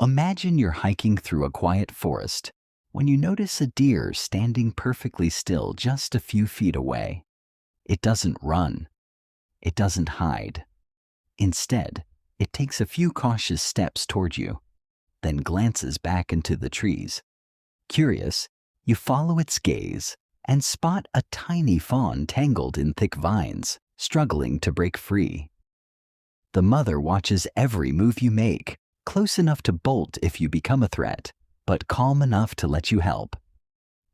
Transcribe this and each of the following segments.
Imagine you're hiking through a quiet forest when you notice a deer standing perfectly still just a few feet away. It doesn't run. It doesn't hide. Instead, it takes a few cautious steps toward you, then glances back into the trees. Curious, you follow its gaze and spot a tiny fawn tangled in thick vines, struggling to break free. The mother watches every move you make, close enough to bolt if you become a threat, but calm enough to let you help.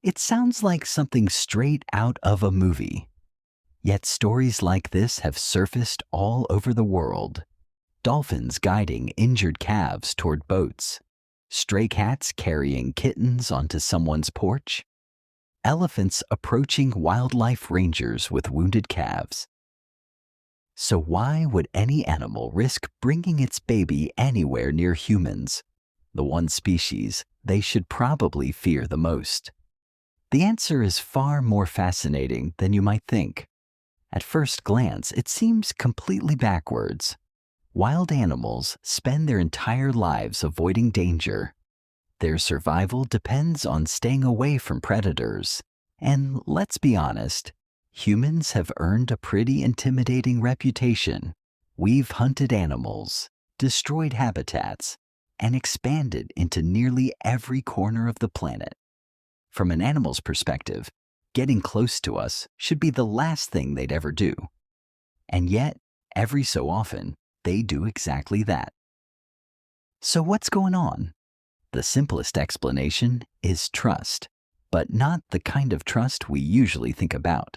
It sounds like something straight out of a movie. Yet stories like this have surfaced all over the world. Dolphins guiding injured calves toward boats, stray cats carrying kittens onto someone's porch, elephants approaching wildlife rangers with wounded calves. So why would any animal risk bringing its baby anywhere near humans, the one species they should probably fear the most? The answer is far more fascinating than you might think. At first glance, it seems completely backwards. Wild animals spend their entire lives avoiding danger. Their survival depends on staying away from predators. And let's be honest, humans have earned a pretty intimidating reputation. We've hunted animals, destroyed habitats, and expanded into nearly every corner of the planet. From an animal's perspective, getting close to us should be the last thing they'd ever do. And yet, every so often, they do exactly that. So what's going on? The simplest explanation is trust, but not the kind of trust we usually think about.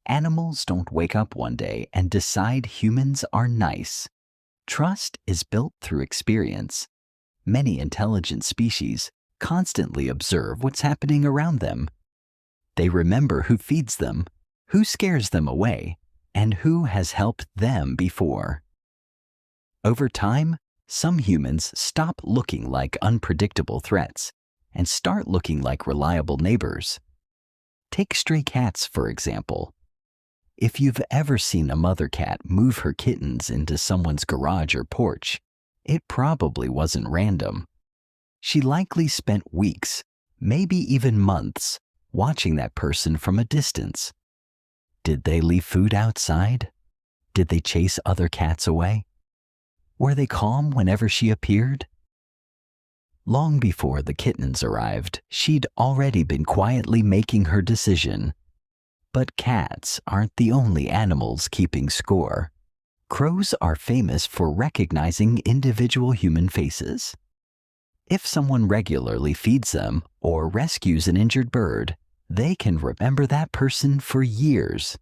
Animals don't wake up one day and decide humans are nice. Trust is built through experience. Many intelligent species constantly observe what's happening around them. They remember who feeds them, who scares them away, and who has helped them before. Over time, some humans stop looking like unpredictable threats and start looking like reliable neighbors. Take stray cats, for example. If you've ever seen a mother cat move her kittens into someone's garage or porch, it probably wasn't random. She likely spent weeks, maybe even months, watching that person from a distance. Did they leave food outside? Did they chase other cats away? Were they calm whenever she appeared? Long before the kittens arrived, she'd already been quietly making her decision. But cats aren't the only animals keeping score. Crows are famous for recognizing individual human faces. If someone regularly feeds them or rescues an injured bird, they can remember that person for years.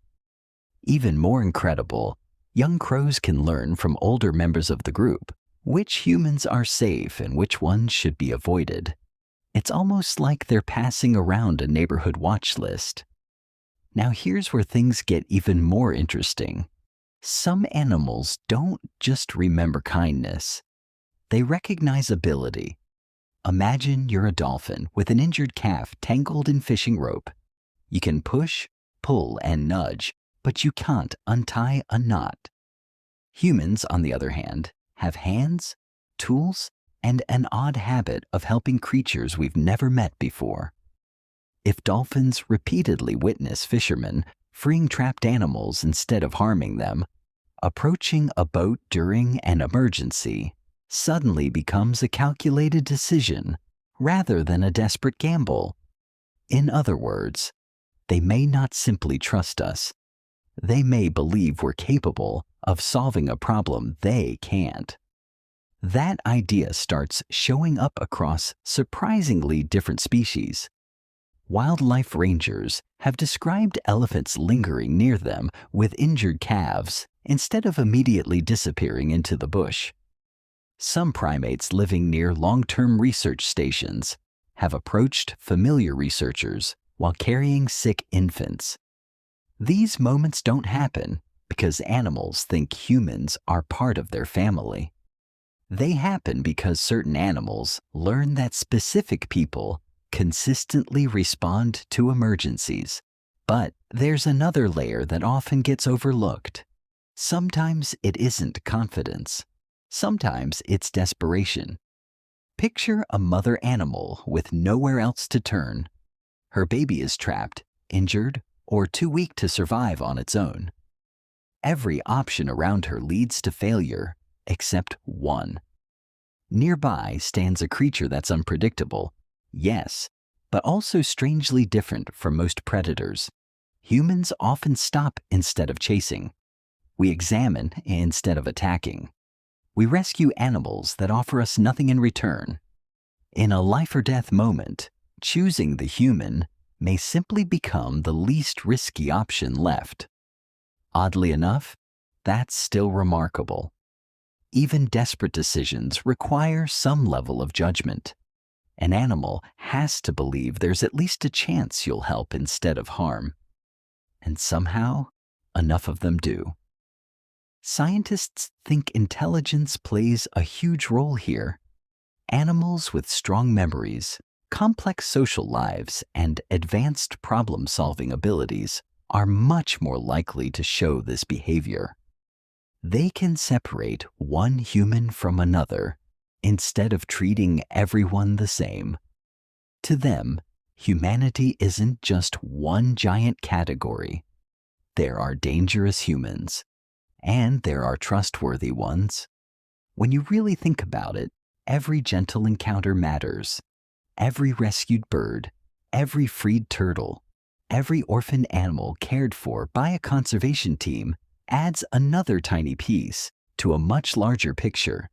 Even more incredible, young crows can learn from older members of the group which humans are safe and which ones should be avoided. It's almost like they're passing around a neighborhood watch list. Now here's where things get even more interesting. Some animals don't just remember kindness. They recognize ability. Imagine you're a dolphin with an injured calf tangled in fishing rope. You can push, pull, and nudge, but you can't untie a knot. Humans, on the other hand, have hands, tools, and an odd habit of helping creatures we've never met before. If dolphins repeatedly witness fishermen freeing trapped animals instead of harming them, approaching a boat during an emergency suddenly becomes a calculated decision rather than a desperate gamble. In other words, they may not simply trust us. They may believe we're capable of solving a problem they can't. That idea starts showing up across surprisingly different species. Wildlife rangers have described elephants lingering near them with injured calves instead of immediately disappearing into the bush. Some primates living near long-term research stations have approached familiar researchers while carrying sick infants. These moments don't happen because animals think humans are part of their family. They happen because certain animals learn that specific people consistently respond to emergencies. But there's another layer that often gets overlooked. Sometimes it isn't confidence. Sometimes it's desperation. Picture a mother animal with nowhere else to turn. Her baby is trapped, injured, or too weak to survive on its own. Every option around her leads to failure, except one. Nearby stands a creature that's unpredictable, yes, but also strangely different from most predators. Humans often stop instead of chasing. We examine instead of attacking. We rescue animals that offer us nothing in return. In a life or death moment, choosing the human may simply become the least risky option left. Oddly enough, that's still remarkable. Even desperate decisions require some level of judgment. An animal has to believe there's at least a chance you'll help instead of harm. And somehow, enough of them do. Scientists think intelligence plays a huge role here. Animals with strong memories, complex social lives, and advanced problem-solving abilities are much more likely to show this behavior. They can separate one human from another instead of treating everyone the same. To them, humanity isn't just one giant category. There are dangerous humans, and there are trustworthy ones. When you really think about it, every gentle encounter matters. Every rescued bird, every freed turtle, every orphaned animal cared for by a conservation team adds another tiny piece to a much larger picture.